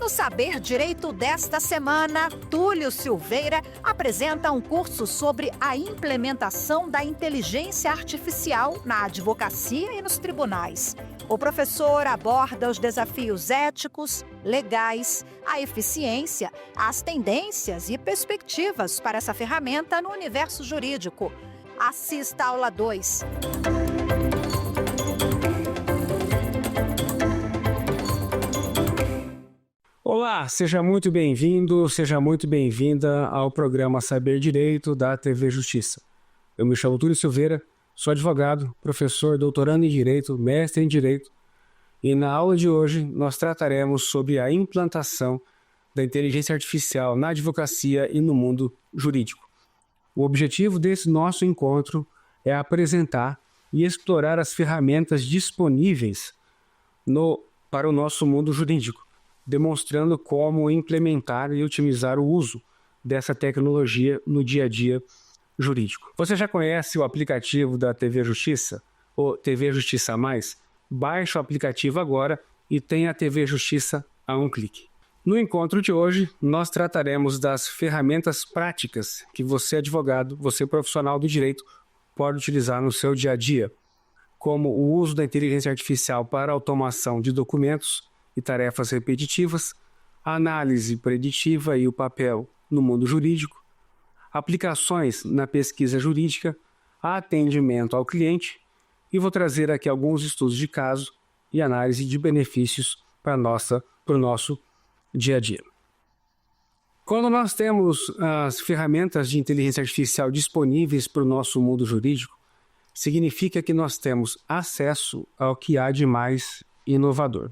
No Saber Direito desta semana, Túlio Silveira apresenta um curso sobre a implementação da inteligência artificial na advocacia e nos tribunais. O professor aborda os desafios éticos, legais, a eficiência, as tendências e perspectivas para essa ferramenta no universo jurídico. Assista a aula 2. Olá, seja muito bem-vindo, seja muito bem-vinda ao programa Saber Direito da TV Justiça. Eu me chamo Túlio Silveira, sou advogado, professor, doutorando em Direito, mestre em Direito, e na aula de hoje nós trataremos sobre a implantação da inteligência artificial na advocacia e no mundo jurídico. O objetivo desse nosso encontro é apresentar e explorar as ferramentas disponíveis para o nosso mundo jurídico, demonstrando como implementar e otimizar o uso dessa tecnologia no dia a dia jurídico. Você já conhece o aplicativo da TV Justiça, ou TV Justiça Mais? Baixe o aplicativo agora e tenha a TV Justiça a um clique. No encontro de hoje, nós trataremos das ferramentas práticas que você, advogado, você profissional do direito, pode utilizar no seu dia a dia, como o uso da inteligência artificial para automação de documentos e tarefas repetitivas, a análise preditiva e o papel no mundo jurídico, aplicações na pesquisa jurídica, atendimento ao cliente, e vou trazer aqui alguns estudos de caso e análise de benefícios para o nosso dia a dia. Quando nós temos as ferramentas de inteligência artificial disponíveis para o nosso mundo jurídico, significa que nós temos acesso ao que há de mais inovador.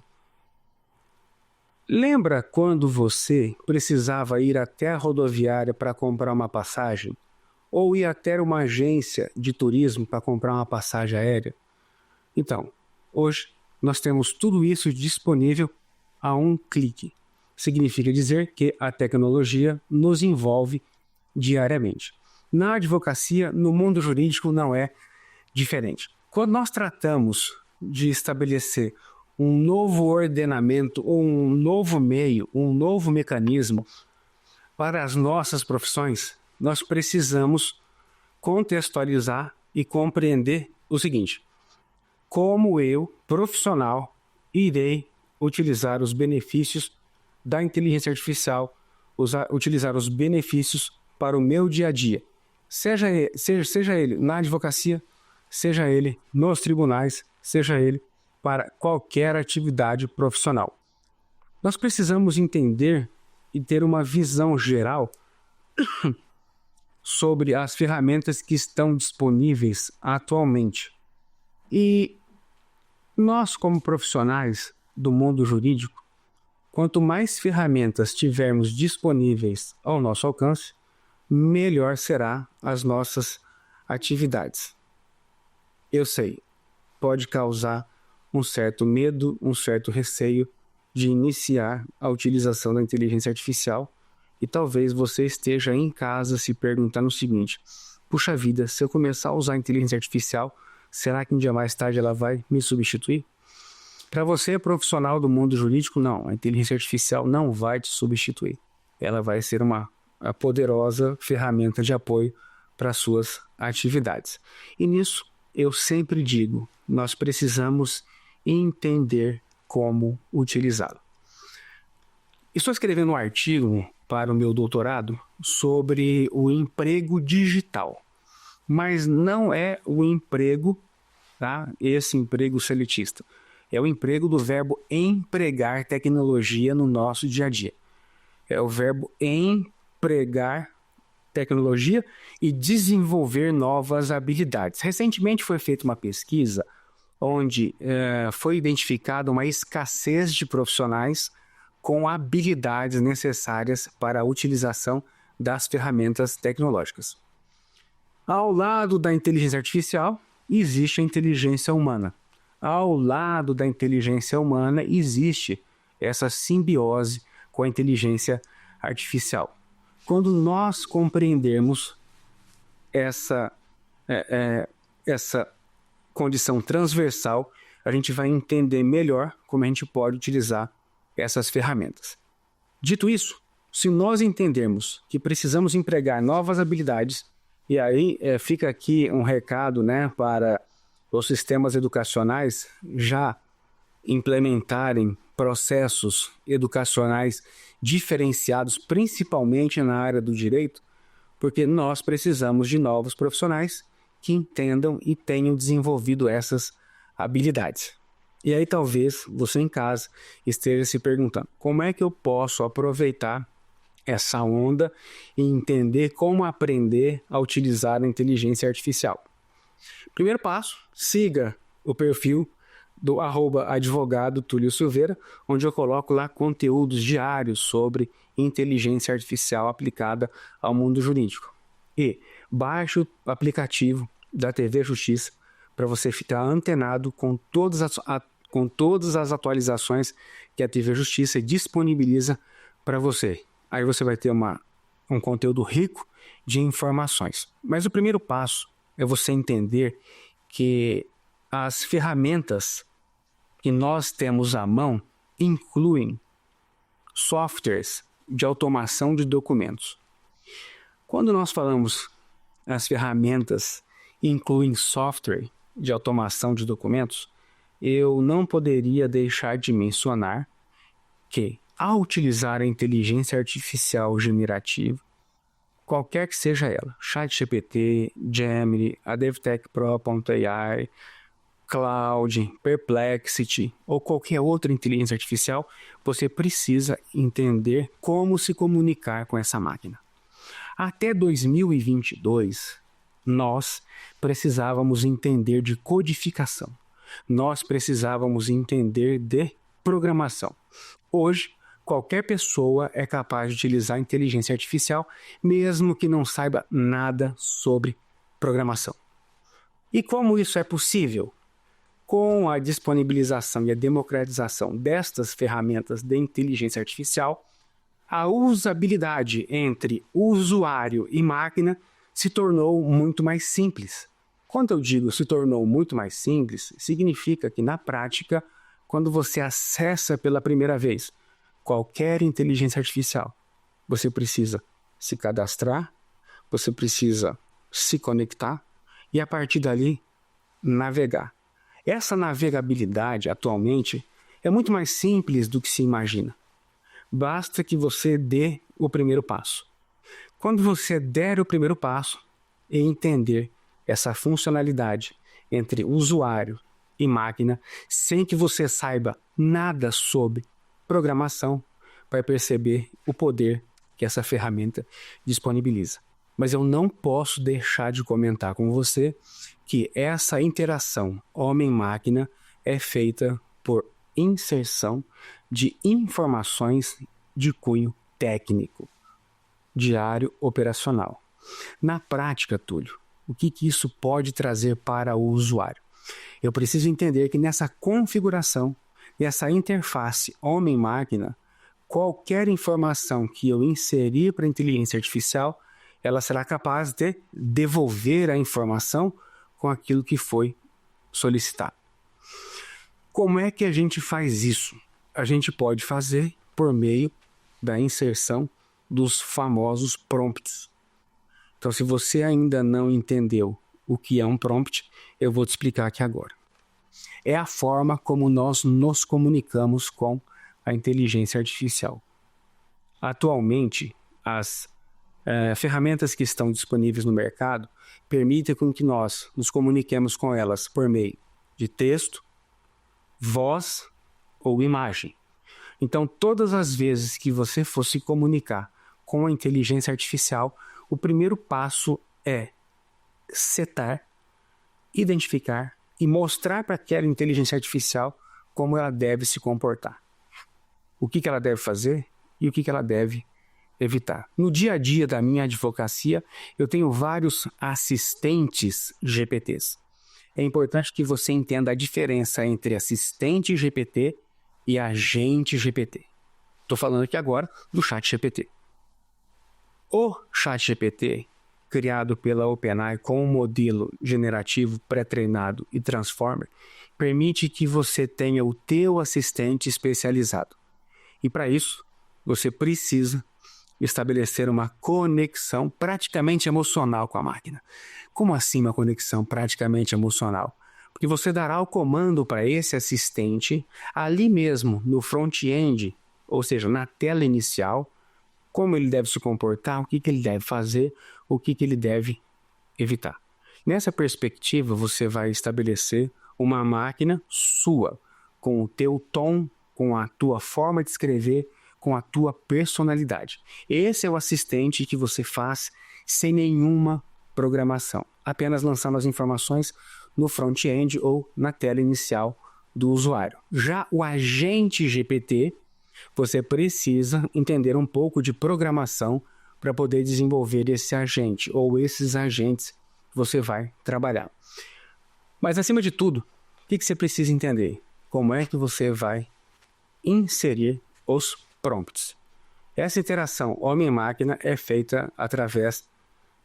Lembra quando você precisava ir até a rodoviária para comprar uma passagem? Ou ir até uma agência de turismo para comprar uma passagem aérea? Então, hoje nós temos tudo isso disponível a um clique. Significa dizer que a tecnologia nos envolve diariamente. Na advocacia, no mundo jurídico, não é diferente. Quando nós tratamos de estabelecer um novo ordenamento ou um novo meio, um novo mecanismo para as nossas profissões, nós precisamos contextualizar e compreender o seguinte: como eu, profissional, irei utilizar os benefícios da inteligência artificial, utilizar os benefícios para o meu dia a dia, seja ele na advocacia, seja ele nos tribunais, seja ele para qualquer atividade profissional. Nós precisamos entender e ter uma visão geral sobre as ferramentas que estão disponíveis atualmente. E nós, como profissionais do mundo jurídico, quanto mais ferramentas tivermos disponíveis ao nosso alcance, melhor será as nossas atividades. Eu sei, pode causar um certo medo, um certo receio de iniciar a utilização da inteligência artificial, e talvez você esteja em casa se perguntando o seguinte: puxa vida, se eu começar a usar a inteligência artificial, será que um dia mais tarde ela vai me substituir? Para você, profissional do mundo jurídico, não, a inteligência artificial não vai te substituir. Ela vai ser uma poderosa ferramenta de apoio para as suas atividades. E nisso, eu sempre digo, nós precisamos entender como utilizá-lo. Estou escrevendo um artigo para o meu doutorado sobre o emprego digital, mas não é o emprego, tá? Esse emprego seletista. É o emprego do verbo empregar tecnologia no nosso dia a dia. É o verbo empregar tecnologia e desenvolver novas habilidades. Recentemente foi feita uma pesquisa onde foi identificada uma escassez de profissionais com habilidades necessárias para a utilização das ferramentas tecnológicas. Ao lado da inteligência artificial, existe a inteligência humana. Ao lado da inteligência humana, existe essa simbiose com a inteligência artificial. Quando nós compreendermos essa condição transversal, a gente vai entender melhor como a gente pode utilizar essas ferramentas. Dito isso, se nós entendermos que precisamos empregar novas habilidades, e aí fica aqui um recado, né, para os sistemas educacionais já implementarem processos educacionais diferenciados, principalmente na área do direito, porque nós precisamos de novos profissionais que entendam e tenham desenvolvido essas habilidades. E aí talvez você em casa esteja se perguntando, como é que eu posso aproveitar essa onda e entender como aprender a utilizar a inteligência artificial? Primeiro passo, siga o perfil do @advogado Túlio Silveira, onde eu coloco lá conteúdos diários sobre inteligência artificial aplicada ao mundo jurídico. E baixe o aplicativo da TV Justiça para você ficar antenado com todas as atualizações que a TV Justiça disponibiliza para você. Aí você vai ter um conteúdo rico de informações. Mas o primeiro passo é você entender que as ferramentas que nós temos à mão incluem softwares de automação de documentos. Quando nós falamos as ferramentas incluem software de automação de documentos, eu não poderia deixar de mencionar que, ao utilizar a inteligência artificial generativa, qualquer que seja ela, ChatGPT, Gemini, a DevTech Pro.ai, Cloud, Perplexity ou qualquer outra inteligência artificial, você precisa entender como se comunicar com essa máquina. Até 2022, nós precisávamos entender de codificação. Nós precisávamos entender de programação. Hoje, qualquer pessoa é capaz de utilizar a inteligência artificial, mesmo que não saiba nada sobre programação. E como isso é possível? Com a disponibilização e a democratização destas ferramentas de inteligência artificial, a usabilidade entre usuário e máquina se tornou muito mais simples. Quando eu digo se tornou muito mais simples, significa que, na prática, quando você acessa pela primeira vez qualquer inteligência artificial, você precisa se cadastrar, você precisa se conectar e, a partir dali, navegar. Essa navegabilidade, atualmente, é muito mais simples do que se imagina. Basta que você dê o primeiro passo. Quando você der o primeiro passo e entender essa funcionalidade entre usuário e máquina, sem que você saiba nada sobre programação, vai perceber o poder que essa ferramenta disponibiliza. Mas eu não posso deixar de comentar com você que essa interação homem-máquina é feita por inserção de informações de cunho técnico, de área operacional. Na prática, Túlio, o que isso pode trazer para o usuário? Eu preciso entender que nessa configuração, nessa interface homem-máquina, qualquer informação que eu inserir para a inteligência artificial, ela será capaz de devolver a informação com aquilo que foi solicitado. Como é que a gente faz isso? A gente pode fazer por meio da inserção dos famosos prompts. Então, se você ainda não entendeu o que é um prompt, eu vou te explicar aqui agora. É a forma como nós nos comunicamos com a inteligência artificial. Atualmente, as ferramentas que estão disponíveis no mercado permitem com que nós nos comuniquemos com elas por meio de texto, voz ou imagem. Então, todas as vezes que você for se comunicar com a inteligência artificial, o primeiro passo é setar, identificar e mostrar para aquela inteligência artificial como ela deve se comportar. O que ela deve fazer e o que ela deve evitar. No dia a dia da minha advocacia, eu tenho vários assistentes GPTs. É importante que você entenda a diferença entre assistente GPT e agente GPT. Estou falando aqui agora do ChatGPT. O ChatGPT, criado pela OpenAI com um modelo generativo pré-treinado e transformer, permite que você tenha o teu assistente especializado. E para isso, você precisa estabelecer uma conexão praticamente emocional com a máquina. Como assim uma conexão praticamente emocional? Porque você dará o comando para esse assistente ali mesmo no front-end, ou seja, na tela inicial, como ele deve se comportar, o que ele deve fazer, o que ele deve evitar. Nessa perspectiva, você vai estabelecer uma máquina sua, com o teu tom, com a tua forma de escrever, com a tua personalidade. Esse é o assistente que você faz sem nenhuma programação, apenas lançando as informações no front-end ou na tela inicial do usuário. Já o agente GPT, você precisa entender um pouco de programação para poder desenvolver esse agente ou esses agentes que você vai trabalhar. Mas, acima de tudo, o que você precisa entender? Como é que você vai inserir os prompts. Essa interação homem-máquina é feita através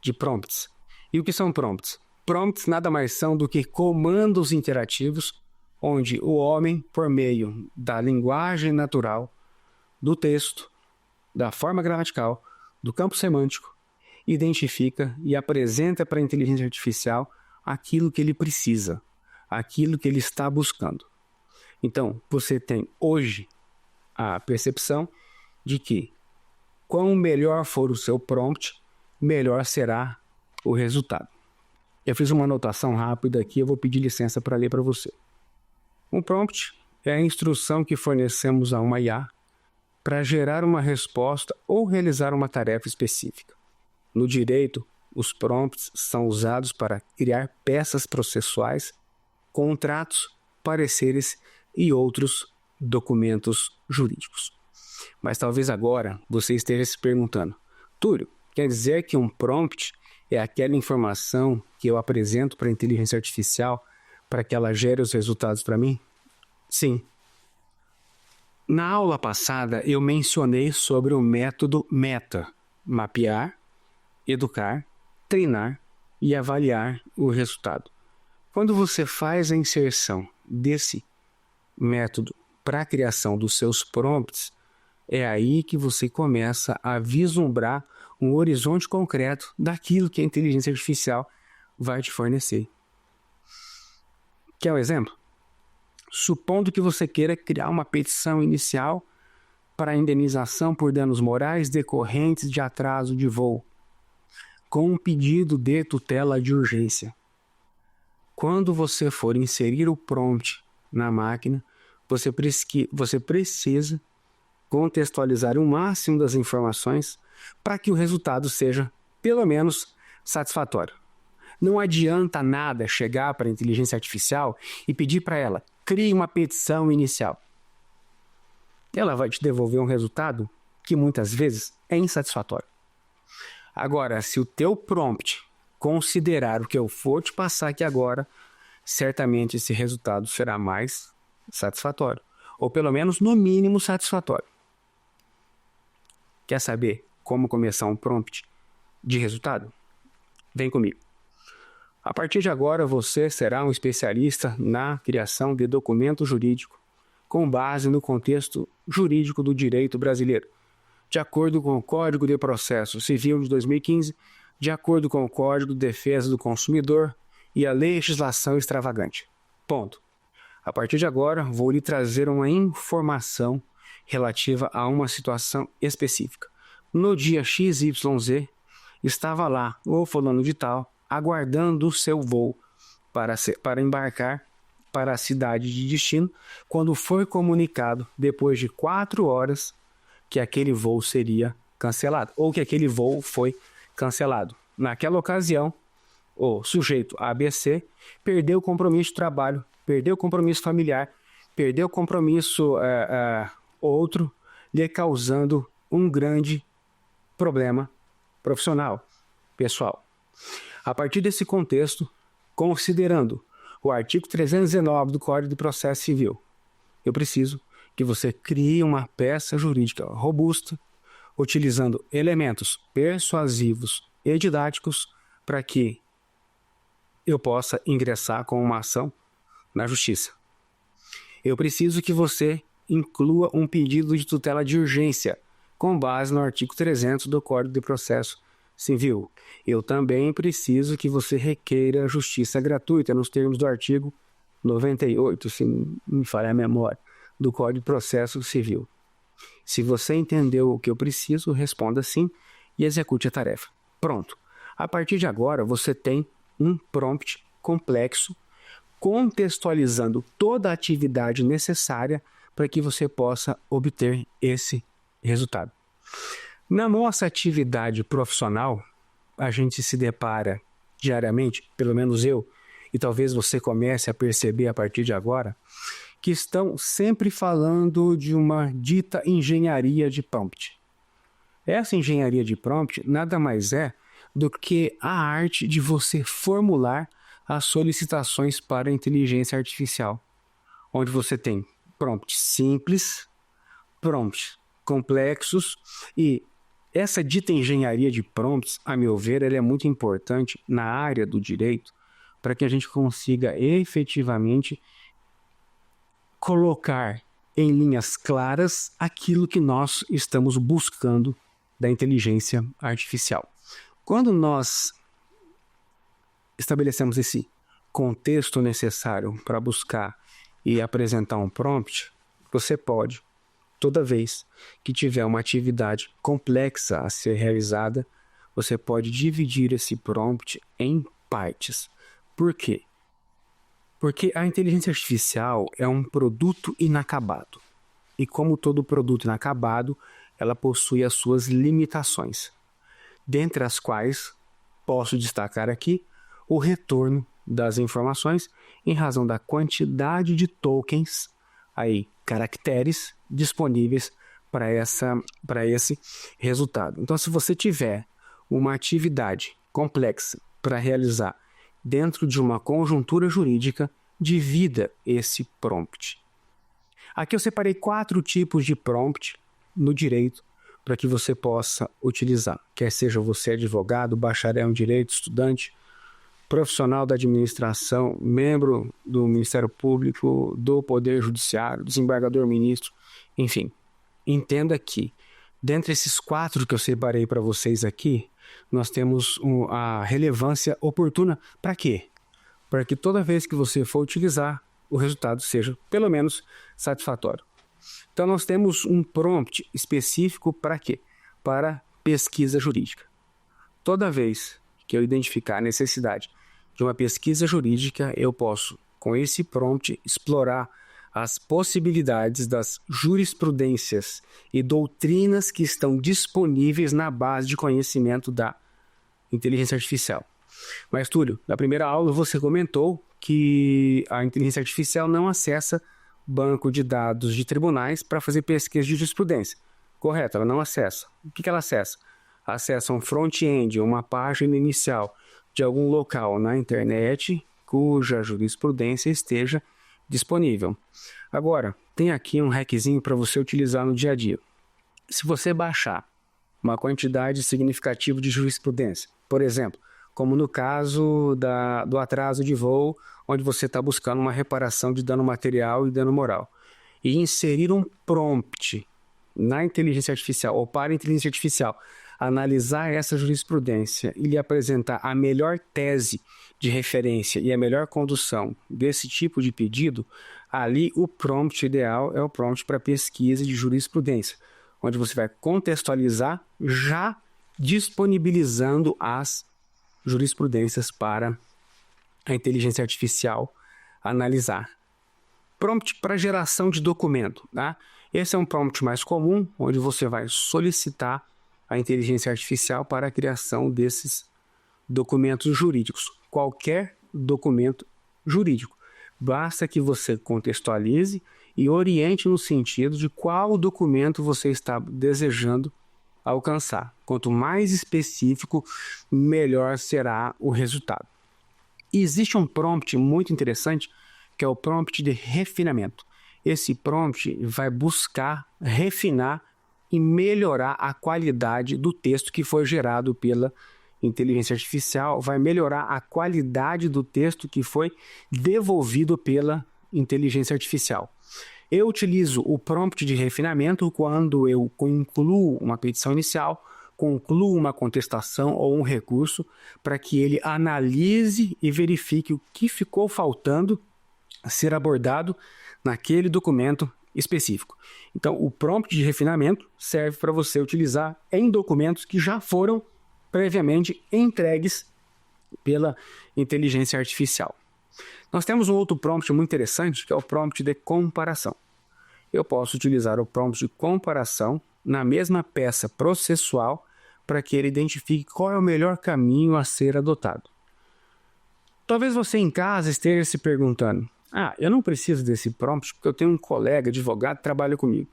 de prompts. E o que são prompts? Prompts nada mais são do que comandos interativos, onde o homem, por meio da linguagem natural, do texto, da forma gramatical, do campo semântico, identifica e apresenta para a inteligência artificial aquilo que ele precisa, aquilo que ele está buscando. Então, você tem hoje a percepção de que, quanto melhor for o seu prompt, melhor será o resultado. Eu fiz uma anotação rápida aqui, eu vou pedir licença para ler para você. Um prompt é a instrução que fornecemos a uma IA para gerar uma resposta ou realizar uma tarefa específica. No direito, os prompts são usados para criar peças processuais, contratos, pareceres e outros documentos jurídicos. Mas talvez agora você esteja se perguntando: Túlio, quer dizer que um prompt é aquela informação que eu apresento para a inteligência artificial para que ela gere os resultados para mim? Sim. Na aula passada eu mencionei sobre o método META: mapear, educar, treinar e avaliar o resultado. Quando você faz a inserção desse método para a criação dos seus prompts, é aí que você começa a vislumbrar um horizonte concreto daquilo que a inteligência artificial vai te fornecer. Quer um exemplo? Supondo que você queira criar uma petição inicial para indenização por danos morais decorrentes de atraso de voo, com um pedido de tutela de urgência. Quando você for inserir o prompt na máquina, você precisa contextualizar o máximo das informações para que o resultado seja, pelo menos, satisfatório. Não adianta nada chegar para a inteligência artificial e pedir para ela: crie uma petição inicial. Ela vai te devolver um resultado que muitas vezes é insatisfatório. Agora, se o teu prompt considerar o que eu for te passar aqui agora, certamente esse resultado será mais satisfatório, ou pelo menos no mínimo satisfatório. Quer saber como começar um prompt de resultado? Vem comigo. A partir de agora você será um especialista na criação de documento jurídico com base no contexto jurídico do direito brasileiro, de acordo com o Código de Processo Civil de 2015, de acordo com o Código de Defesa do Consumidor e a legislação extravagante. Ponto. A partir de agora, vou lhe trazer uma informação relativa a uma situação específica. No dia XYZ, estava lá o fulano de tal, aguardando o seu voo para embarcar para a cidade de destino, quando foi comunicado, depois de 4 horas, que aquele voo seria cancelado, ou que aquele voo foi cancelado. Naquela ocasião, o sujeito ABC perdeu o compromisso de trabalho, perdeu o compromisso familiar, perdeu o compromisso outro, lhe causando um grande problema profissional, pessoal. A partir desse contexto, considerando o artigo 319 do Código de Processo Civil, eu preciso que você crie uma peça jurídica robusta, utilizando elementos persuasivos e didáticos para que eu possa ingressar com uma ação na justiça. Eu preciso que você inclua um pedido de tutela de urgência com base no artigo 300 do Código de Processo Civil. Eu também preciso que você requeira justiça gratuita nos termos do artigo 98, se não me falha a memória, do Código de Processo Civil. Se você entendeu o que eu preciso, responda sim e execute a tarefa. Pronto. A partir de agora, você tem um prompt complexo, contextualizando toda a atividade necessária para que você possa obter esse resultado. Na nossa atividade profissional, a gente se depara diariamente, pelo menos eu, e talvez você comece a perceber a partir de agora, que estão sempre falando de uma dita engenharia de prompt. Essa engenharia de prompt nada mais é do que a arte de você formular as solicitações para a inteligência artificial, onde você tem prompts simples, prompts complexos, e essa dita engenharia de prompts, a meu ver, ela é muito importante na área do direito para que a gente consiga efetivamente colocar em linhas claras aquilo que nós estamos buscando da inteligência artificial. Quando nós estabelecemos esse contexto necessário para buscar e apresentar um prompt, você pode, toda vez que tiver uma atividade complexa a ser realizada, você pode dividir esse prompt em partes. Por quê? Porque a inteligência artificial é um produto inacabado. E como todo produto inacabado, ela possui as suas limitações, dentre as quais posso destacar aqui o retorno das informações em razão da quantidade de tokens, aí, caracteres disponíveis para esse resultado. Então, se você tiver uma atividade complexa para realizar dentro de uma conjuntura jurídica, divida esse prompt. Aqui eu separei 4 tipos de prompt no direito para que você possa utilizar, quer seja você advogado, bacharel em direito, estudante, profissional da administração, membro do Ministério Público, do Poder Judiciário, desembargador ministro, enfim. Entenda que, dentre esses 4 que eu separei para vocês aqui, nós temos a relevância oportuna para quê? Para que toda vez que você for utilizar, o resultado seja, pelo menos, satisfatório. Então, nós temos um prompt específico para quê? Para pesquisa jurídica. Toda vez que eu identificar a necessidade de uma pesquisa jurídica, eu posso, com esse prompt, explorar as possibilidades das jurisprudências e doutrinas que estão disponíveis na base de conhecimento da inteligência artificial. Mas, Túlio, na primeira aula você comentou que a inteligência artificial não acessa banco de dados de tribunais para fazer pesquisa de jurisprudência. Correto, ela não acessa. O que ela acessa? Acessa um front-end, uma página inicial de algum local na internet cuja jurisprudência esteja disponível. Agora, tem aqui um hackzinho para você utilizar no dia a dia. Se você baixar uma quantidade significativa de jurisprudência, por exemplo, como no caso do atraso de voo, onde você está buscando uma reparação de dano material e dano moral, e inserir um prompt na inteligência artificial ou para a inteligência artificial analisar essa jurisprudência e lhe apresentar a melhor tese de referência e a melhor condução desse tipo de pedido, ali o prompt ideal é o prompt para pesquisa de jurisprudência, onde você vai contextualizar já disponibilizando as jurisprudências para a inteligência artificial analisar. Prompt para geração de documento, tá? Esse é um prompt mais comum, onde você vai solicitar a inteligência artificial para a criação desses documentos jurídicos. Qualquer documento jurídico. Basta que você contextualize e oriente no sentido de qual documento você está desejando alcançar. Quanto mais específico, melhor será o resultado. E existe um prompt muito interessante, que é o prompt de refinamento. Esse prompt vai buscar refinar e melhorar a qualidade do texto que foi gerado pela inteligência artificial, vai melhorar a qualidade do texto que foi devolvido pela inteligência artificial. Eu utilizo o prompt de refinamento quando eu concluo uma petição inicial, concluo uma contestação ou um recurso, para que ele analise e verifique o que ficou faltando ser abordado naquele documento específico. Então, o prompt de refinamento serve para você utilizar em documentos que já foram previamente entregues pela inteligência artificial. Nós temos um outro prompt muito interessante, que é o prompt de comparação. Eu posso utilizar o prompt de comparação na mesma peça processual para que ele identifique qual é o melhor caminho a ser adotado. Talvez você em casa esteja se perguntando: eu não preciso desse prompt porque eu tenho um colega advogado que trabalha comigo.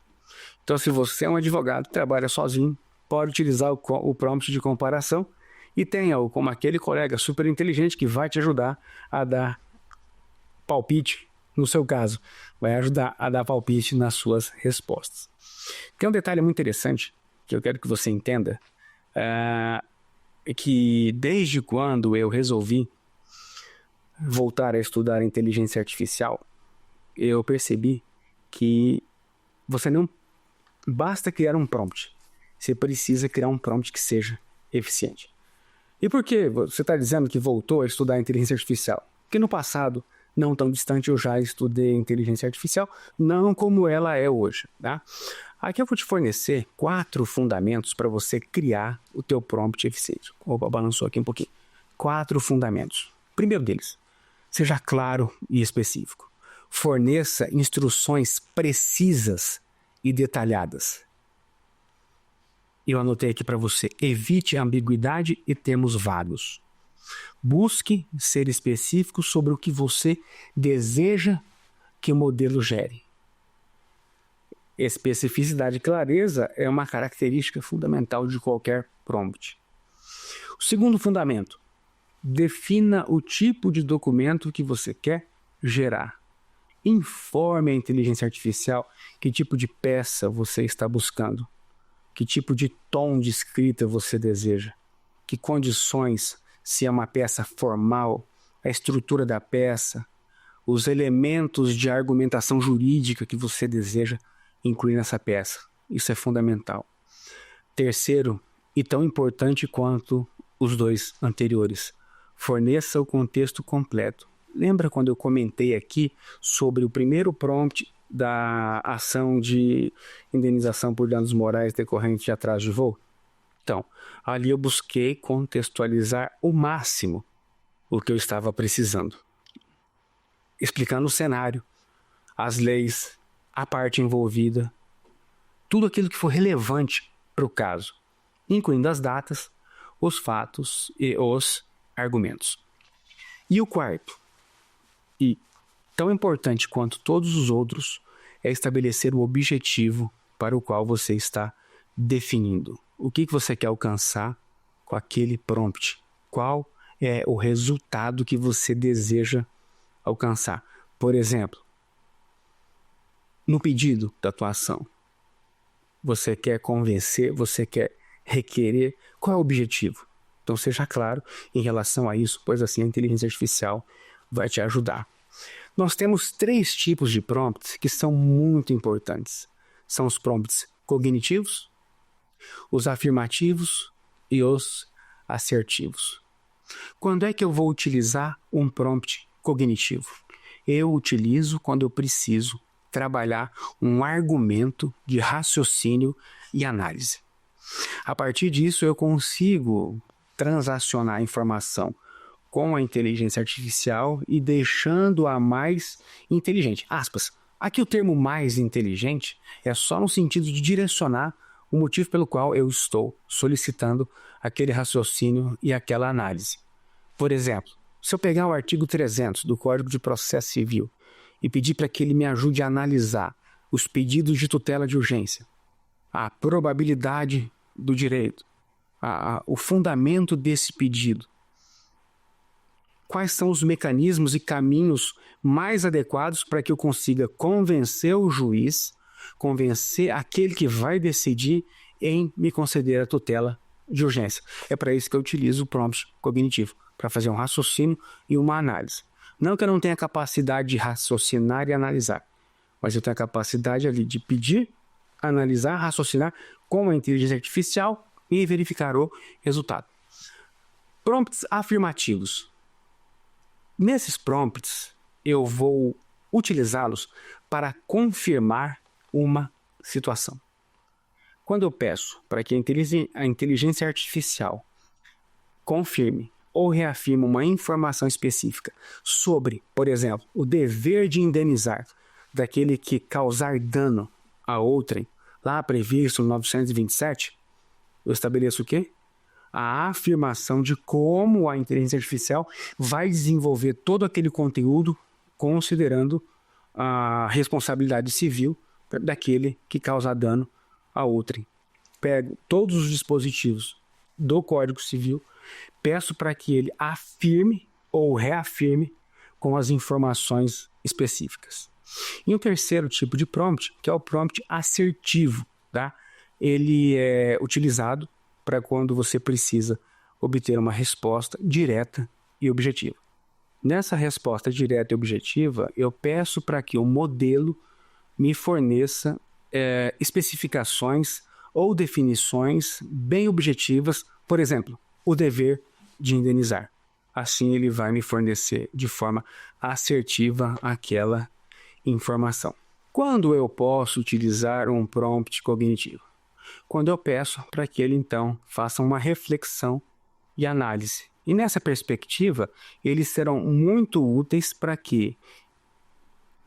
Então, se você é um advogado que trabalha sozinho, pode utilizar o prompt de comparação e tenha-o como aquele colega super inteligente que vai te ajudar a dar palpite, no seu caso, vai ajudar a dar palpite nas suas respostas. Tem um detalhe muito interessante que eu quero que você entenda, é que desde quando eu resolvi voltar a estudar inteligência artificial, eu percebi que você não basta criar um prompt, você precisa criar um prompt que seja eficiente. E por que você está dizendo que voltou a estudar inteligência artificial? Porque no passado, não tão distante, eu já estudei inteligência artificial, não como ela é hoje, tá? Aqui eu vou te fornecer 4 fundamentos para você criar o teu prompt eficiente. Opa, balançou aqui um pouquinho. 4 fundamentos. Primeiro deles, seja claro e específico. Forneça instruções precisas e detalhadas. Eu anotei aqui para você: evite a ambiguidade e termos vagos. Busque ser específico sobre o que você deseja que o modelo gere. Especificidade e clareza é uma característica fundamental de qualquer prompt. O segundo fundamento: defina o tipo de documento que você quer gerar. Informe a inteligência artificial que tipo de peça você está buscando, que tipo de tom de escrita você deseja, que condições, se é uma peça formal, a estrutura da peça, os elementos de argumentação jurídica que você deseja incluir nessa peça. Isso é fundamental. Terceiro, e tão importante quanto os 2 anteriores, forneça o contexto completo. Lembra quando eu comentei aqui sobre o primeiro prompt da ação de indenização por danos morais decorrente de atraso de voo? Então, ali eu busquei contextualizar o máximo o que eu estava precisando, explicando o cenário, as leis, a parte envolvida, tudo aquilo que for relevante para o caso, incluindo as datas, os fatos e os argumentos. E o quarto, e tão importante quanto todos os outros, é estabelecer o objetivo para o qual você está definindo. O que você quer alcançar com aquele prompt? Qual é o resultado que você deseja alcançar? Por exemplo, no pedido da tua ação, você quer convencer, você quer requerer, qual é o objetivo? Então seja claro em relação a isso, pois assim a inteligência artificial vai te ajudar. Nós temos 3 tipos de prompts que são muito importantes. São os prompts cognitivos, os afirmativos e os assertivos. Quando é que eu vou utilizar um prompt cognitivo? Eu utilizo quando eu preciso trabalhar um argumento de raciocínio e análise. A partir disso, eu consigo transacionar a informação com a inteligência artificial e deixando-a mais inteligente. Aspas. Aqui o termo mais inteligente é só no sentido de direcionar o motivo pelo qual eu estou solicitando aquele raciocínio e aquela análise. Por exemplo, se eu pegar o artigo 300 do Código de Processo Civil e pedir para que ele me ajude a analisar os pedidos de tutela de urgência, a probabilidade do direito, o fundamento desse pedido, quais são os mecanismos e caminhos mais adequados para que eu consiga convencer o juiz, convencer aquele que vai decidir em me conceder a tutela de urgência. É para isso que eu utilizo o prompt cognitivo, para fazer um raciocínio e uma análise. Não que eu não tenha capacidade de raciocinar e analisar, mas eu tenho a capacidade ali de pedir, analisar, raciocinar com a inteligência artificial e verificar o resultado. Prompts afirmativos. Nesses prompts, eu vou utilizá-los para confirmar uma situação. Quando eu peço para que a inteligência artificial confirme ou reafirme uma informação específica sobre, por exemplo, o dever de indenizar daquele que causar dano a outrem, lá previsto no 927, eu estabeleço o quê? A afirmação de como a inteligência artificial vai desenvolver todo aquele conteúdo considerando a responsabilidade civil daquele que causa dano a outrem. Pego todos os dispositivos do Código Civil, peço para que ele afirme ou reafirme com as informações específicas. E um terceiro tipo de prompt, que é o prompt assertivo, tá? Ele é utilizado para quando você precisa obter uma resposta direta e objetiva. Nessa resposta direta e objetiva, eu peço para que o modelo me forneça especificações ou definições bem objetivas, por exemplo, o dever de indenizar. Assim ele vai me fornecer de forma assertiva aquela informação. Quando eu posso utilizar um prompt cognitivo? Quando eu peço para que ele então faça uma reflexão e análise. E nessa perspectiva, eles serão muito úteis para que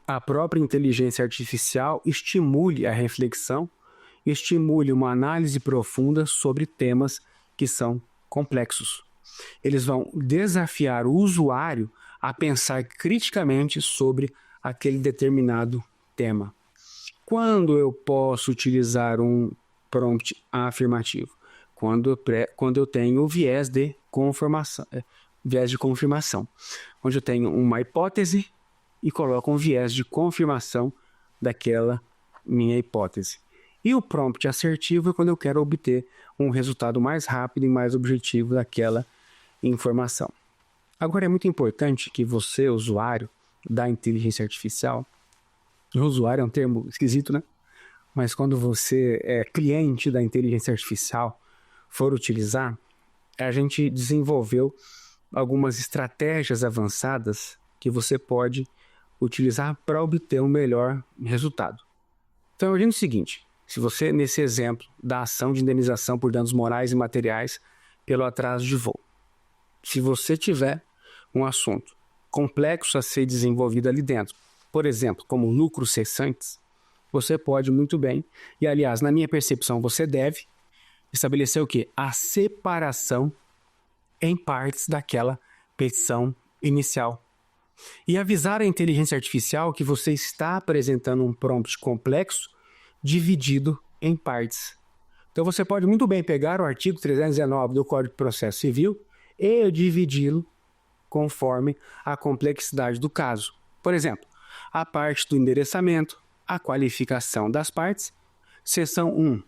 a própria inteligência artificial estimule a reflexão, estimule uma análise profunda sobre temas que são complexos. Eles vão desafiar o usuário a pensar criticamente sobre aquele determinado tema. Quando eu posso utilizar um prompt afirmativo? Quando eu tenho o viés de confirmação, onde eu tenho uma hipótese e coloco um viés de confirmação daquela minha hipótese. E o prompt assertivo é quando eu quero obter um resultado mais rápido e mais objetivo daquela informação. Agora é muito importante que você, usuário da inteligência artificial, usuário é um termo esquisito, né? Mas quando você é cliente da inteligência artificial, for utilizar, a gente desenvolveu algumas estratégias avançadas que você pode utilizar para obter um melhor resultado. Então, imagine o seguinte, se você, nesse exemplo da ação de indenização por danos morais e materiais pelo atraso de voo, se você tiver um assunto complexo a ser desenvolvido ali dentro, por exemplo, como lucros cessantes, você pode muito bem, e aliás, na minha percepção, você deve estabelecer o quê? A separação em partes daquela petição inicial. E avisar a inteligência artificial que você está apresentando um prompt complexo dividido em partes. Então você pode muito bem pegar o artigo 319 do Código de Processo Civil e dividi-lo conforme a complexidade do caso. Por exemplo, a parte do endereçamento, a qualificação das partes, seção 1.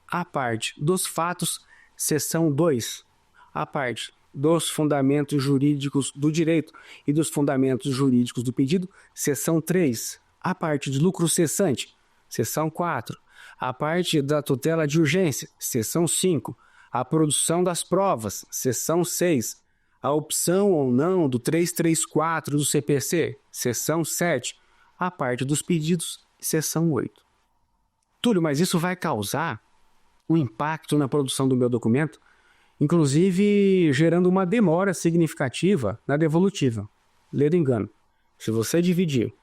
A parte dos fatos, seção 2. A parte dos fundamentos jurídicos do direito e dos fundamentos jurídicos do pedido, seção 3. A parte de lucro cessante, seção 4. A parte da tutela de urgência, seção 5. A produção das provas, seção 6. A opção ou não do 334 do CPC, seção 7. A parte dos pedidos, seção 8. Túlio, mas isso vai causar um impacto na produção do meu documento, inclusive gerando uma demora significativa na devolutiva. Lê do engano. Se você dividir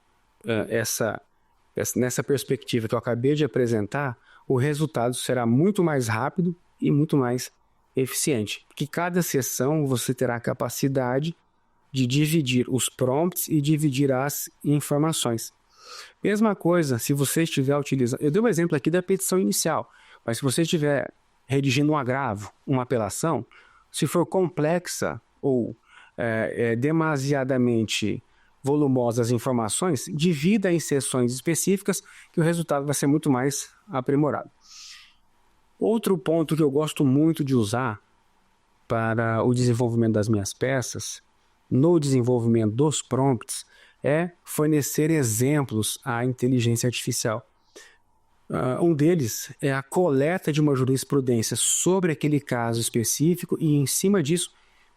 nessa perspectiva que eu acabei de apresentar, o resultado será muito mais rápido e muito mais eficiente. Porque cada sessão você terá a capacidade de dividir os prompts e dividir as informações. Mesma coisa, se você estiver utilizando... Eu dei um exemplo aqui da petição inicial, mas se você estiver redigindo um agravo, uma apelação, se for complexa ou demasiadamente volumosa as informações, divida em seções específicas que o resultado vai ser muito mais aprimorado. Outro ponto que eu gosto muito de usar para o desenvolvimento das minhas peças, no desenvolvimento dos prompts, é fornecer exemplos à inteligência artificial. Um deles é a coleta de uma jurisprudência sobre aquele caso específico e, em cima disso,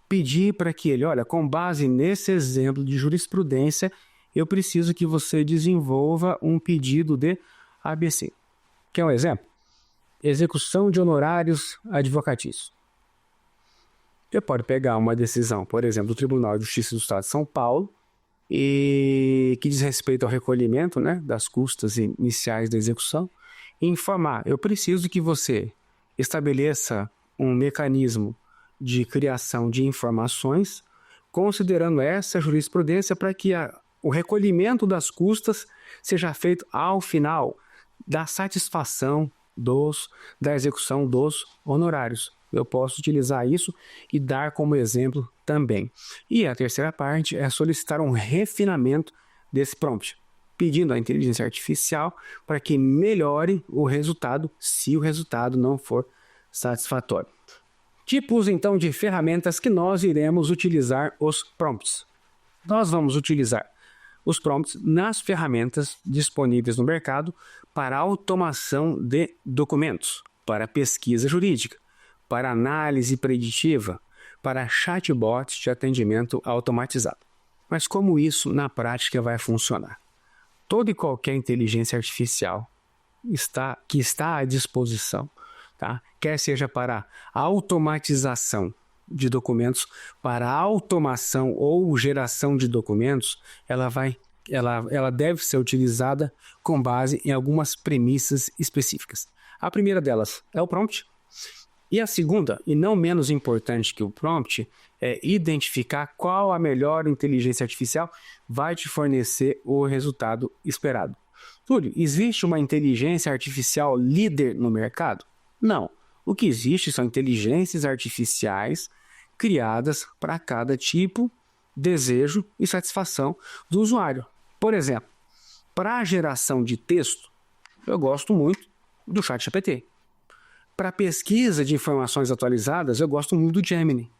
pedir para que ele, olha, com base nesse exemplo de jurisprudência, eu preciso que você desenvolva um pedido de ABC. Quer um exemplo? Execução de honorários advocatícios. Você pode pegar uma decisão, por exemplo, do Tribunal de Justiça do Estado de São Paulo, e que diz respeito ao recolhimento, né, das custas iniciais da execução, e informar, eu preciso que você estabeleça um mecanismo de criação de informações, considerando essa jurisprudência para que o recolhimento das custas seja feito ao final da satisfação da execução dos honorários. Eu posso utilizar isso e dar como exemplo também. E a terceira parte é solicitar um refinamento desse prompt, pedindo à inteligência artificial para que melhore o resultado se o resultado não for satisfatório. Tipos, então, de ferramentas que nós iremos utilizar os prompts. Nós vamos utilizar os prompts nas ferramentas disponíveis no mercado para automação de documentos, para pesquisa jurídica, para análise preditiva, para chatbots de atendimento automatizado. Mas como isso na prática vai funcionar? Toda e qualquer inteligência artificial que está à disposição, tá? Quer seja para automatização de documentos, para automação ou geração de documentos, ela deve ser utilizada com base em algumas premissas específicas. A primeira delas é o prompt. E a segunda, e não menos importante que o prompt, é identificar qual a melhor inteligência artificial vai te fornecer o resultado esperado. Túlio, existe uma inteligência artificial líder no mercado? Não. O que existe são inteligências artificiais criadas para cada tipo, desejo e satisfação do usuário. Por exemplo, para a geração de texto, eu gosto muito do ChatGPT. Para pesquisa de informações atualizadas, eu gosto muito do Gemini.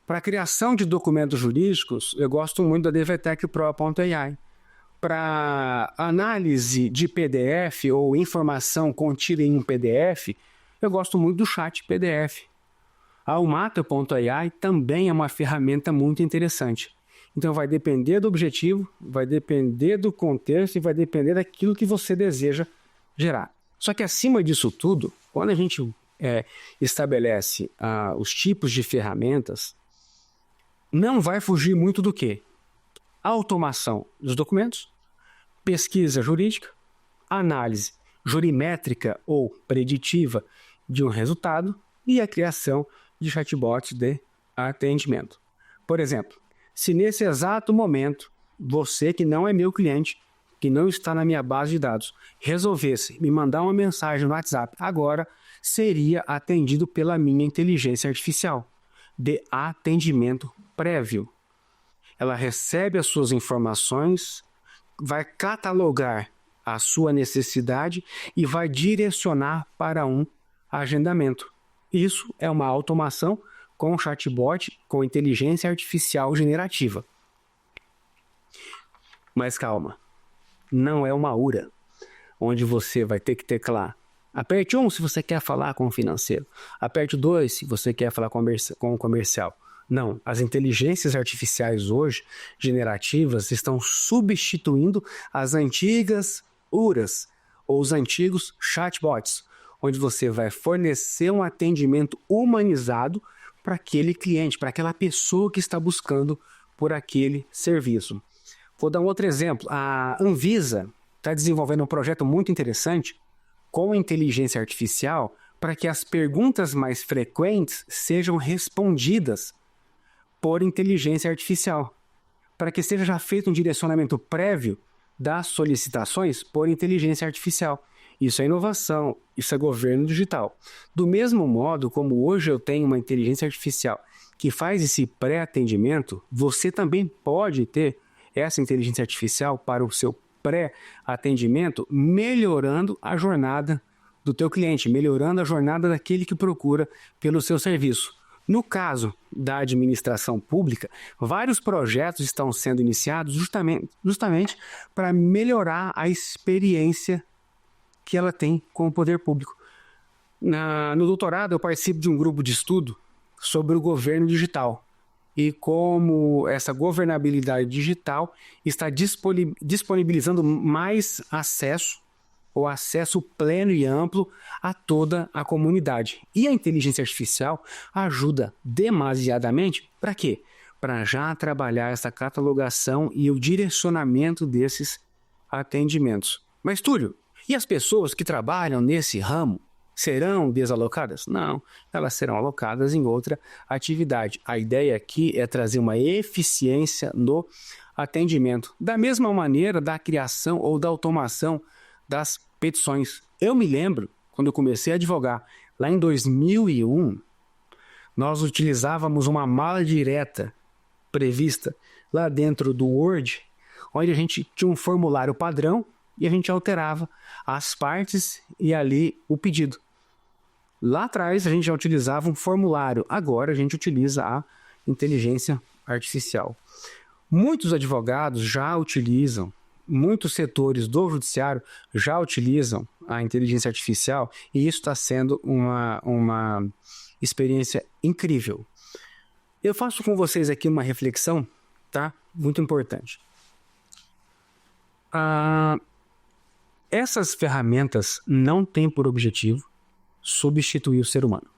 Para a criação de documentos jurídicos, eu gosto muito da DVTech Pro.ai. Para análise de PDF ou informação contida em um PDF, eu gosto muito do Chat PDF. A Umata.ai também é uma ferramenta muito interessante. Então vai depender do objetivo, vai depender do contexto e vai depender daquilo que você deseja gerar. Só que acima disso tudo, quando a gente estabelece os tipos de ferramentas, não vai fugir muito do quê? Automação dos documentos, pesquisa jurídica, análise jurimétrica ou preditiva de um resultado e a criação de chatbots de atendimento. Por exemplo, se nesse exato momento, você que não é meu cliente, que não está na minha base de dados, resolvesse me mandar uma mensagem no WhatsApp agora, seria atendido pela minha inteligência artificial de atendimento prévio. Ela recebe as suas informações, vai catalogar a sua necessidade e vai direcionar para um agendamento. Isso é uma automação com chatbot com inteligência artificial generativa. Mas calma, não é uma URA, onde você vai ter que teclar. Aperte 1 se você quer falar com o financeiro. Aperte 2 se você quer falar com o comercial. Não, as inteligências artificiais hoje, generativas, estão substituindo as antigas URAs, ou os antigos chatbots, onde você vai fornecer um atendimento humanizado para aquele cliente, para aquela pessoa que está buscando por aquele serviço. Vou dar um outro exemplo. A Anvisa está desenvolvendo um projeto muito interessante com inteligência artificial para que as perguntas mais frequentes sejam respondidas por inteligência artificial, para que seja já feito um direcionamento prévio das solicitações por inteligência artificial. Isso é inovação, isso é governo digital. Do mesmo modo como hoje eu tenho uma inteligência artificial que faz esse pré-atendimento, você também pode ter essa inteligência artificial para o seu pré-atendimento, melhorando a jornada do teu cliente, melhorando a jornada daquele que procura pelo seu serviço. No caso da administração pública, vários projetos estão sendo iniciados justamente para melhorar a experiência que ela tem com o poder público. No doutorado, eu participo de um grupo de estudo sobre o governo digital e como essa governabilidade digital está disponibilizando mais acesso, ou acesso pleno e amplo a toda a comunidade. E a inteligência artificial ajuda demasiadamente para quê? Para já trabalhar essa catalogação e o direcionamento desses atendimentos. Mas, Túlio, e as pessoas que trabalham nesse ramo serão desalocadas? Não, elas serão alocadas em outra atividade. A ideia aqui é trazer uma eficiência no atendimento, da mesma maneira da criação ou da automação das petições. Eu me lembro, quando eu comecei a advogar, lá em 2001, nós utilizávamos uma mala direta prevista lá dentro do Word, onde a gente tinha um formulário padrão e a gente alterava as partes e ali o pedido. Lá atrás a gente já utilizava um formulário, agora a gente utiliza a inteligência artificial. Muitos advogados já utilizam, muitos setores do judiciário já utilizam a inteligência artificial e isso está sendo uma experiência incrível. Eu faço com vocês aqui uma reflexão, tá? Muito importante. Essas ferramentas não têm por objetivo substituir o ser humano.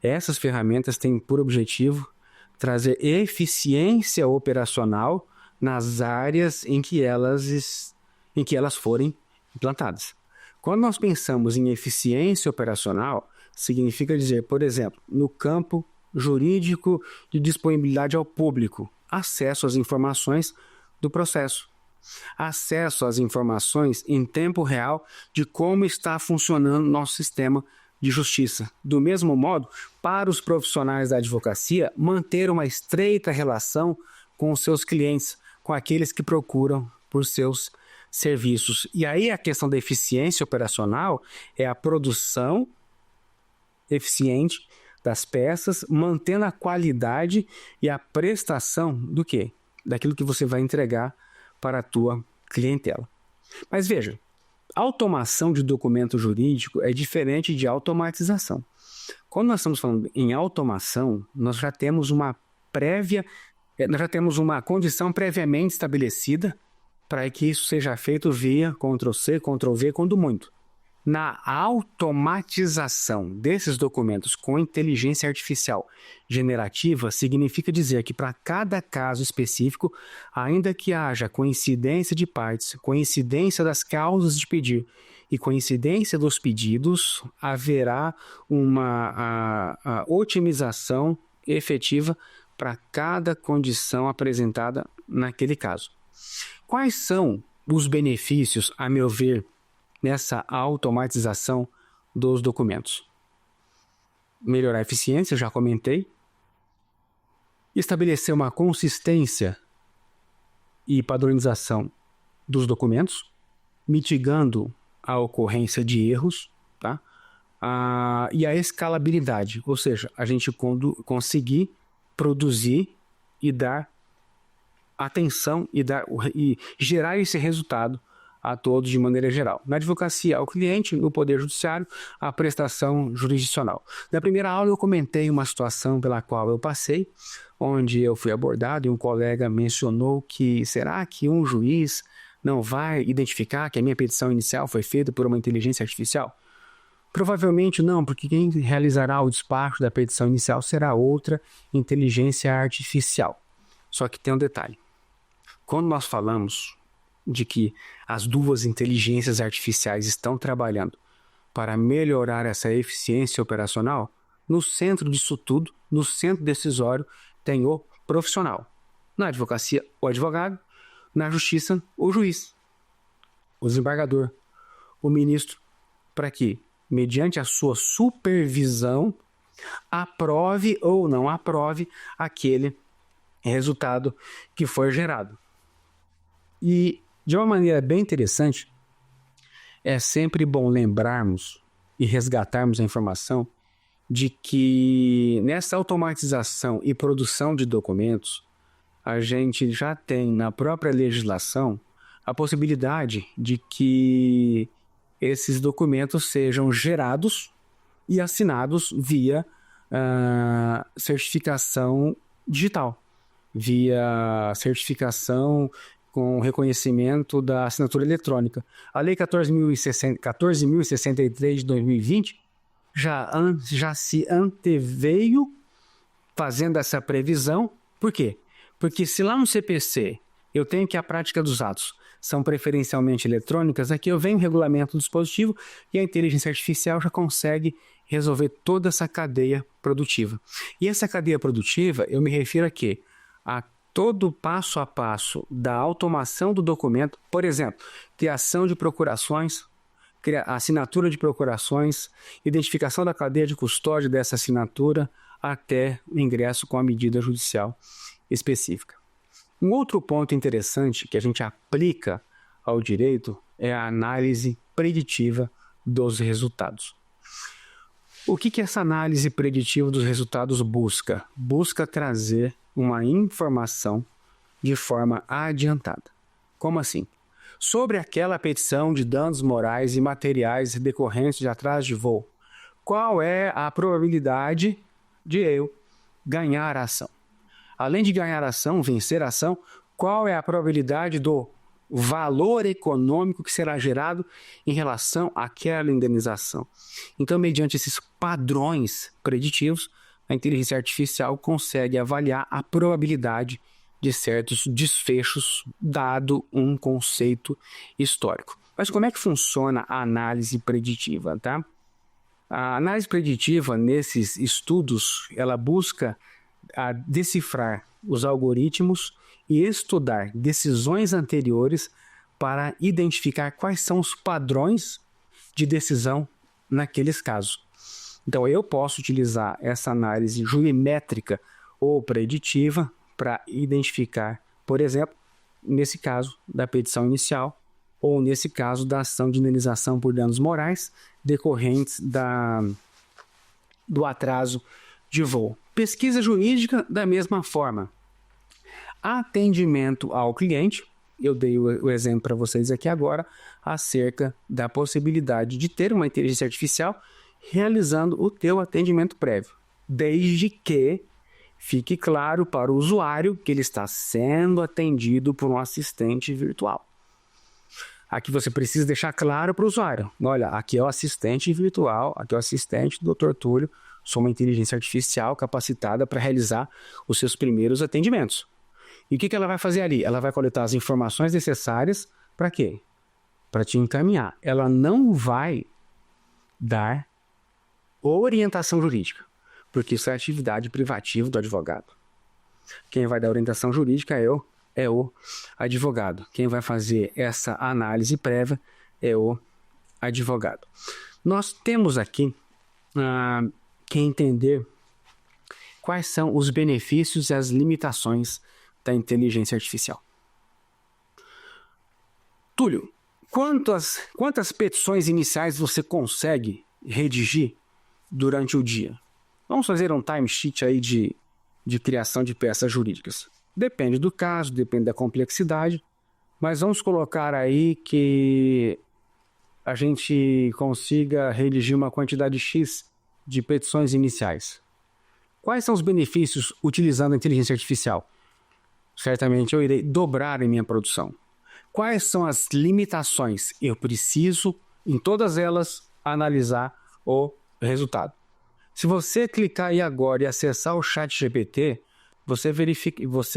Essas ferramentas têm por objetivo trazer eficiência operacional nas áreas em que elas forem implantadas. Quando nós pensamos em eficiência operacional, significa dizer, por exemplo, no campo jurídico de disponibilidade ao público, acesso às informações do processo, acesso às informações em tempo real de como está funcionando nosso sistema de justiça. Do mesmo modo, para os profissionais da advocacia, manter uma estreita relação com os seus clientes, com aqueles que procuram por seus serviços. E aí a questão da eficiência operacional é a produção eficiente das peças, mantendo a qualidade e a prestação do quê? Daquilo que você vai entregar para a tua clientela. Mas veja, automação de documento jurídico é diferente de automatização. Quando nós estamos falando em automação, nós já temos uma condição previamente estabelecida para que isso seja feito via Ctrl+C, Ctrl+V, quando muito. Na automatização desses documentos com inteligência artificial generativa, significa dizer que para cada caso específico, ainda que haja coincidência de partes, coincidência das causas de pedir e coincidência dos pedidos, haverá uma otimização efetiva para cada condição apresentada naquele caso. Quais são os benefícios, a meu ver, nessa automatização dos documentos? Melhorar a eficiência, já comentei. Estabelecer uma consistência e padronização dos documentos, mitigando a ocorrência de erros, tá? E a escalabilidade, ou seja, a gente conseguir produzir e dar atenção e gerar esse resultado a todos de maneira geral. Na advocacia, ao cliente, no Poder Judiciário, a prestação jurisdicional. Na primeira aula eu comentei uma situação pela qual eu passei, onde eu fui abordado e um colega mencionou que será que um juiz não vai identificar que a minha petição inicial foi feita por uma inteligência artificial? Provavelmente não, porque quem realizará o despacho da petição inicial será outra inteligência artificial. Só que tem um detalhe. Quando nós falamos de que as duas inteligências artificiais estão trabalhando para melhorar essa eficiência operacional, no centro disso tudo, no centro decisório, tem o profissional. Na advocacia, o advogado. Na justiça, o juiz, o desembargador, o ministro, para que, mediante a sua supervisão, aprove ou não aprove aquele resultado que foi gerado. E, de uma maneira bem interessante, é sempre bom lembrarmos e resgatarmos a informação de que nessa automatização e produção de documentos, a gente já tem na própria legislação a possibilidade de que esses documentos sejam gerados e assinados via certificação digital, via certificação com reconhecimento da assinatura eletrônica. A Lei 14.063 de 2020 já se anteveio fazendo essa previsão. Por quê? Porque se lá no CPC eu tenho que a prática dos atos são preferencialmente eletrônicas, aqui eu venho o regulamento do dispositivo e a inteligência artificial já consegue resolver toda essa cadeia produtiva. E essa cadeia produtiva, eu me refiro a quê? A todo passo a passo da automação do documento, por exemplo, criação de procurações, assinatura de procurações, identificação da cadeia de custódia dessa assinatura até o ingresso com a medida judicial específica. Um outro ponto interessante que a gente aplica ao direito é a análise preditiva dos resultados. O que essa análise preditiva dos resultados busca? Busca trazer uma informação de forma adiantada. Como assim? Sobre aquela petição de danos morais e materiais decorrentes de atraso de voo, qual é a probabilidade de eu ganhar a ação? Além de ganhar a ação, vencer a ação, qual é a probabilidade do valor econômico que será gerado em relação àquela indenização? Então, mediante esses padrões preditivos, a inteligência artificial consegue avaliar a probabilidade de certos desfechos, dado um conceito histórico. Mas como é que funciona a análise preditiva, tá? A análise preditiva, nesses estudos, ela busca decifrar os algoritmos e estudar decisões anteriores para identificar quais são os padrões de decisão naqueles casos. Então, eu posso utilizar essa análise jurimétrica ou preditiva para identificar, por exemplo, nesse caso da petição inicial ou nesse caso da ação de indenização por danos morais decorrentes do atraso de voo. Pesquisa jurídica da mesma forma. Atendimento ao cliente, eu dei o exemplo para vocês aqui agora, acerca da possibilidade de ter uma inteligência artificial realizando o teu atendimento prévio, desde que fique claro para o usuário que ele está sendo atendido por um assistente virtual. Aqui você precisa deixar claro para o usuário, olha, aqui é o assistente virtual, aqui é o assistente do Dr. Túlio, sou uma inteligência artificial capacitada para realizar os seus primeiros atendimentos. E o que ela vai fazer ali? Ela vai coletar as informações necessárias para quê? Para te encaminhar. Ela não vai dar orientação jurídica, porque isso é atividade privativa do advogado. Quem vai dar orientação jurídica é o advogado. Quem vai fazer essa análise prévia é o advogado. Nós temos aqui que entender quais são os benefícios e as limitações da inteligência artificial. Túlio, quantas petições iniciais você consegue redigir durante o dia? Vamos fazer um timesheet aí de criação de peças jurídicas. Depende do caso, depende da complexidade, mas vamos colocar aí que a gente consiga redigir uma quantidade X de petições iniciais. Quais são os benefícios utilizando a inteligência artificial? Certamente eu irei dobrar em minha produção. Quais são as limitações? Eu preciso, em todas elas, analisar o resultado. Se você clicar aí agora e acessar o ChatGPT, você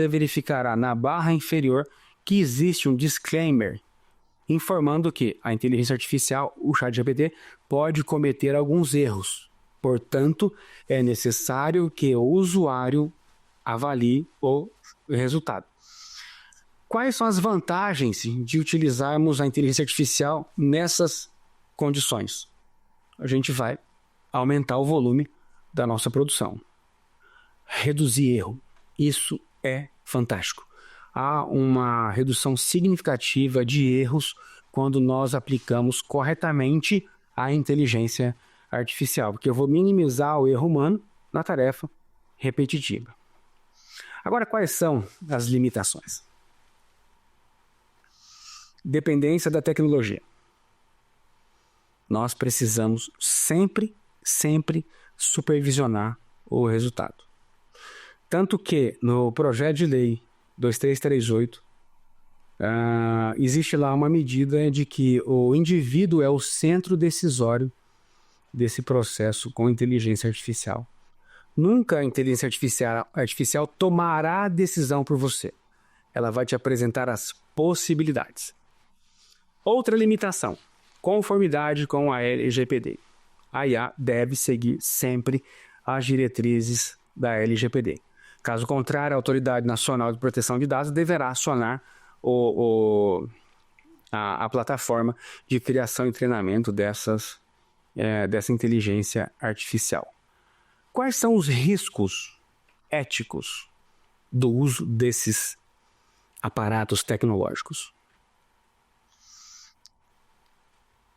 verificará na barra inferior que existe um disclaimer informando que a inteligência artificial, o ChatGPT, pode cometer alguns erros. Portanto, é necessário que o usuário avalie o resultado. Quais são as vantagens de utilizarmos a inteligência artificial nessas condições? A gente vai aumentar o volume da nossa produção. Reduzir erro. Isso é fantástico. Há uma redução significativa de erros quando nós aplicamos corretamente a inteligência artificial, porque eu vou minimizar o erro humano na tarefa repetitiva. Agora, quais são as limitações? Dependência da tecnologia. Nós precisamos sempre supervisionar o resultado. Tanto que no projeto de lei 2338, existe lá uma medida de que o indivíduo é o centro decisório desse processo com inteligência artificial. Nunca a inteligência artificial tomará a decisão por você. Ela vai te apresentar as possibilidades. Outra limitação, conformidade com a LGPD. A IA deve seguir sempre as diretrizes da LGPD. Caso contrário, a Autoridade Nacional de Proteção de Dados deverá acionar a plataforma de criação e treinamento dessa inteligência artificial. Quais são os riscos éticos do uso desses aparatos tecnológicos?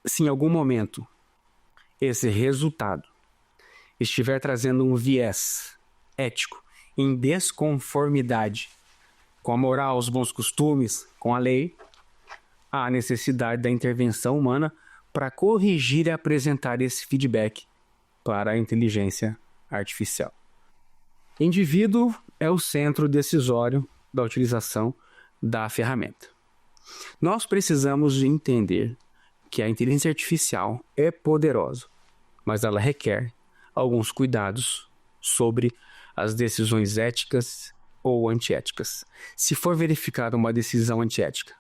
Se em algum momento esse resultado estiver trazendo um viés ético em desconformidade com a moral, os bons costumes, com a lei, há necessidade da intervenção humana para corrigir e apresentar esse feedback para a inteligência artificial. Indivíduo é o centro decisório da utilização da ferramenta. Nós precisamos entender que a inteligência artificial é poderosa, mas ela requer alguns cuidados sobre as decisões éticas ou antiéticas. Se for verificada uma decisão antiética,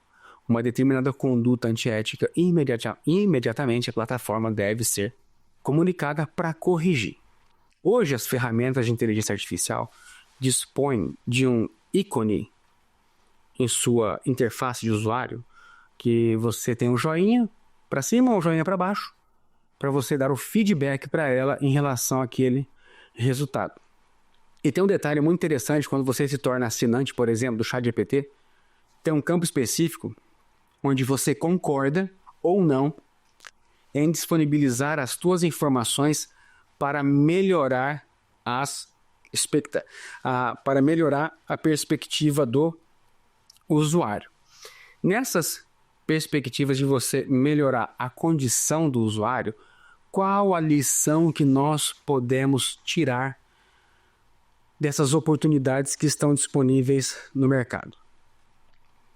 uma determinada conduta antiética, imediatamente a plataforma deve ser comunicada para corrigir. Hoje, as ferramentas de inteligência artificial dispõem de um ícone em sua interface de usuário, que você tem um joinha para cima ou um joinha para baixo, para você dar o feedback para ela em relação àquele resultado. E tem um detalhe muito interessante: quando você se torna assinante, por exemplo, do ChatGPT, tem um campo específico onde você concorda ou não em disponibilizar as suas informações para melhorar para melhorar a perspectiva do usuário. Nessas perspectivas de você melhorar a condição do usuário, qual a lição que nós podemos tirar dessas oportunidades que estão disponíveis no mercado?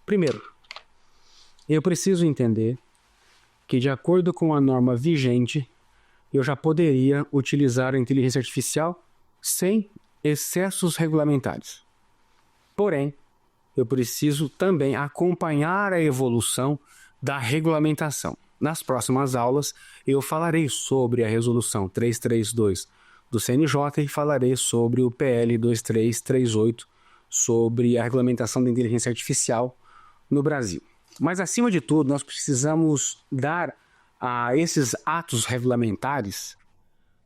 Primeiro, eu preciso entender que, de acordo com a norma vigente, eu já poderia utilizar a inteligência artificial sem excessos regulamentares. Porém, eu preciso também acompanhar a evolução da regulamentação. Nas próximas aulas, eu falarei sobre a Resolução 332 do CNJ e falarei sobre o PL 2338, sobre a regulamentação da inteligência artificial no Brasil. Mas, acima de tudo, nós precisamos dar a esses atos regulamentares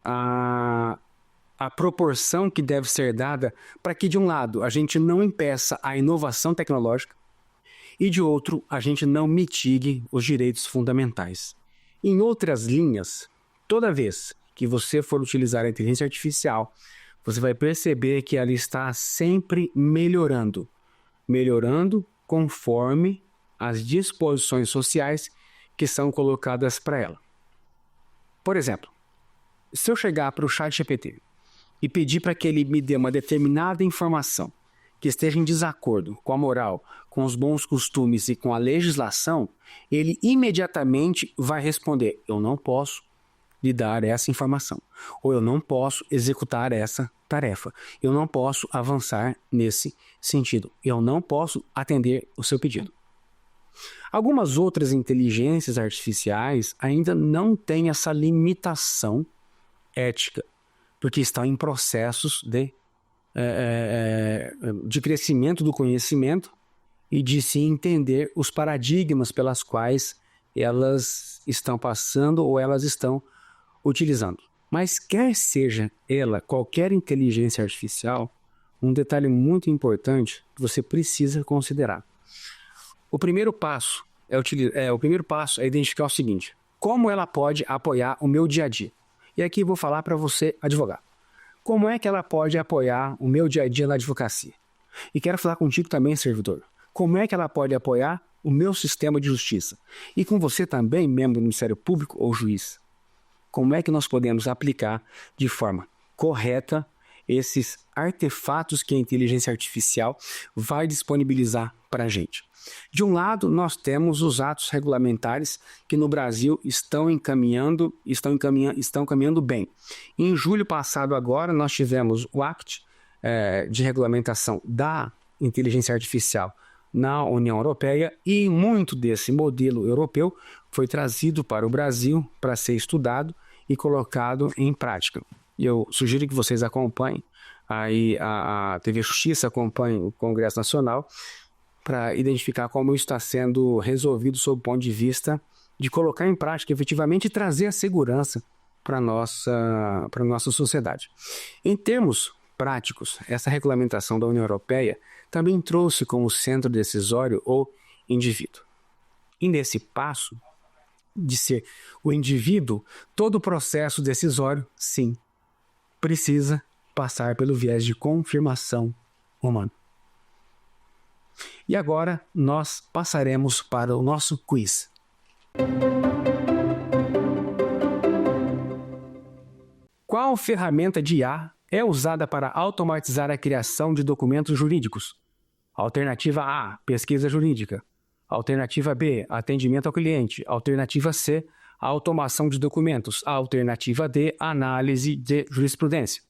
a proporção que deve ser dada para que, de um lado, a gente não impeça a inovação tecnológica e, de outro, a gente não mitigue os direitos fundamentais. Em outras linhas, toda vez que você for utilizar a inteligência artificial, você vai perceber que ela está sempre melhorando conforme as disposições sociais que são colocadas para ela. Por exemplo, se eu chegar para o ChatGPT e pedir para que ele me dê uma determinada informação que esteja em desacordo com a moral, com os bons costumes e com a legislação, ele imediatamente vai responder: eu não posso lhe dar essa informação, ou eu não posso executar essa tarefa, eu não posso avançar nesse sentido, eu não posso atender o seu pedido. Algumas outras inteligências artificiais ainda não têm essa limitação ética, porque estão em processos de crescimento do conhecimento e de se entender os paradigmas pelas quais elas estão passando ou elas estão utilizando. Mas quer seja ela qualquer inteligência artificial, um detalhe muito importante que você precisa considerar. O primeiro passo é identificar o seguinte: como ela pode apoiar o meu dia a dia? E aqui vou falar para você, advogado. Como é que ela pode apoiar o meu dia a dia na advocacia? E quero falar contigo também, servidor. Como é que ela pode apoiar o meu sistema de justiça? E com você também, membro do Ministério Público ou juiz. Como é que nós podemos aplicar de forma correta esses artefatos que a inteligência artificial vai disponibilizar para a gente? De um lado, nós temos os atos regulamentares que no Brasil estão caminhando bem. Em julho passado agora, nós tivemos o Act de regulamentação da inteligência artificial na União Europeia e muito desse modelo europeu foi trazido para o Brasil para ser estudado e colocado em prática. E eu sugiro que vocês acompanhem aí a TV Justiça, acompanhem o Congresso Nacional para identificar como está sendo resolvido sob o ponto de vista de colocar em prática efetivamente e trazer a segurança para a nossa sociedade. Em termos práticos, essa regulamentação da União Europeia também trouxe como centro decisório o indivíduo. E nesse passo de ser o indivíduo, todo o processo decisório, sim, precisa passar pelo viés de confirmação humana. E agora nós passaremos para o nosso quiz. Qual ferramenta de IA é usada para automatizar a criação de documentos jurídicos? Alternativa A, pesquisa jurídica. Alternativa B, atendimento ao cliente. Alternativa C, automação de documentos. Alternativa D, análise de jurisprudência.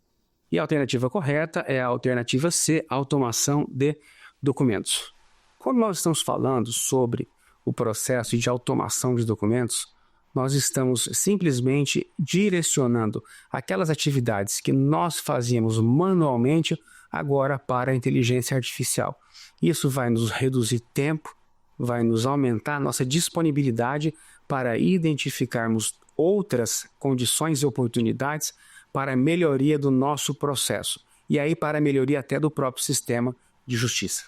E a alternativa correta é a alternativa C, automação de documentos. Quando nós estamos falando sobre o processo de automação de documentos, nós estamos simplesmente direcionando aquelas atividades que nós fazíamos manualmente agora para a inteligência artificial. Isso vai nos reduzir tempo, vai nos aumentar a nossa disponibilidade para identificarmos outras condições e oportunidades para a melhoria do nosso processo e aí para a melhoria até do próprio sistema de justiça.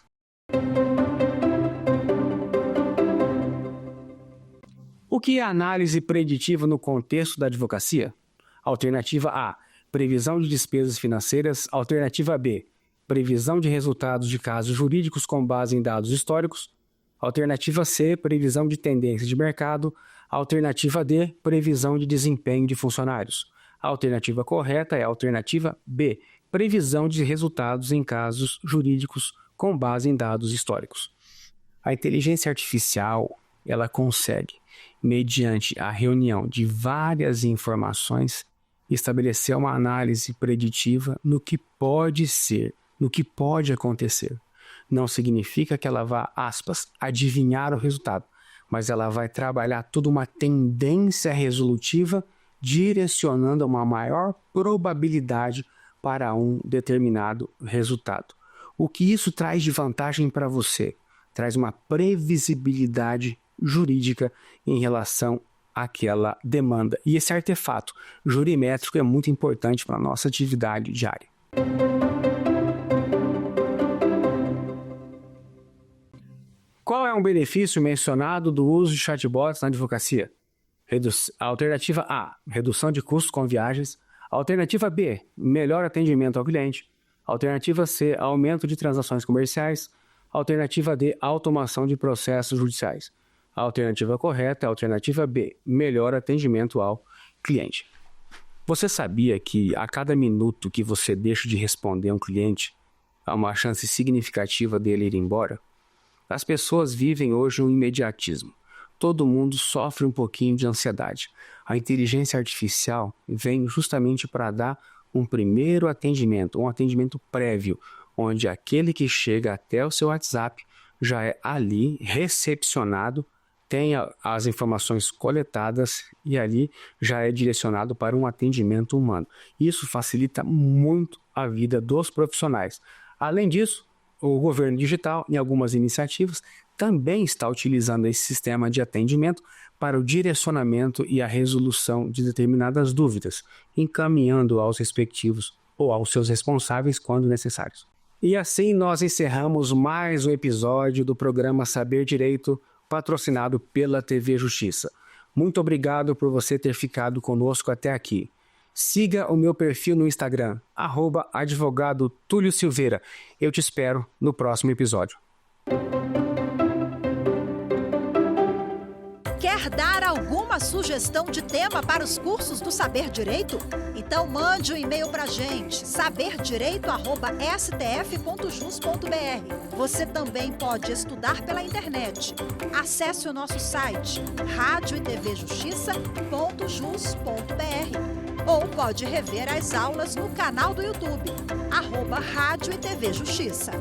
O que é análise preditiva no contexto da advocacia? Alternativa A, previsão de despesas financeiras. Alternativa B, previsão de resultados de casos jurídicos com base em dados históricos. Alternativa C, previsão de tendências de mercado. Alternativa D, previsão de desempenho de funcionários. A alternativa correta é a alternativa B, previsão de resultados em casos jurídicos com base em dados históricos. A inteligência artificial, ela consegue, mediante a reunião de várias informações, estabelecer uma análise preditiva no que pode ser, no que pode acontecer. Não significa que ela vá, aspas, adivinhar o resultado, mas ela vai trabalhar toda uma tendência resolutiva direcionando uma maior probabilidade para um determinado resultado. O que isso traz de vantagem para você? Traz uma previsibilidade jurídica em relação àquela demanda. E esse artefato jurimétrico é muito importante para a nossa atividade diária. Qual é um benefício mencionado do uso de chatbots na advocacia? Alternativa A, redução de custos com viagens. Alternativa B, melhor atendimento ao cliente. Alternativa C, aumento de transações comerciais. Alternativa D, automação de processos judiciais. A alternativa correta é a alternativa B, melhor atendimento ao cliente. Você sabia que a cada minuto que você deixa de responder a um cliente, há uma chance significativa dele ir embora? As pessoas vivem hoje um imediatismo. Todo mundo sofre um pouquinho de ansiedade. A inteligência artificial vem justamente para dar um primeiro atendimento, um atendimento prévio, onde aquele que chega até o seu WhatsApp já é ali recepcionado, tem as informações coletadas e ali já é direcionado para um atendimento humano. Isso facilita muito a vida dos profissionais. Além disso, o governo digital, em algumas iniciativas, também está utilizando esse sistema de atendimento para o direcionamento e a resolução de determinadas dúvidas, encaminhando aos respectivos ou aos seus responsáveis quando necessários. E assim nós encerramos mais um episódio do programa Saber Direito, patrocinado pela TV Justiça. Muito obrigado por você ter ficado conosco até aqui. Siga o meu perfil no Instagram, @advogado Túlio Silveira. Eu te espero no próximo episódio. Quer dar alguma sugestão de tema para os cursos do Saber Direito? Então mande um e-mail para a gente, saberdireito@stf.jus.br. Você também pode estudar pela internet. Acesse o nosso site radioetvjustiça.jus.br ou pode rever as aulas no canal do YouTube, @Rádio e TV Justiça.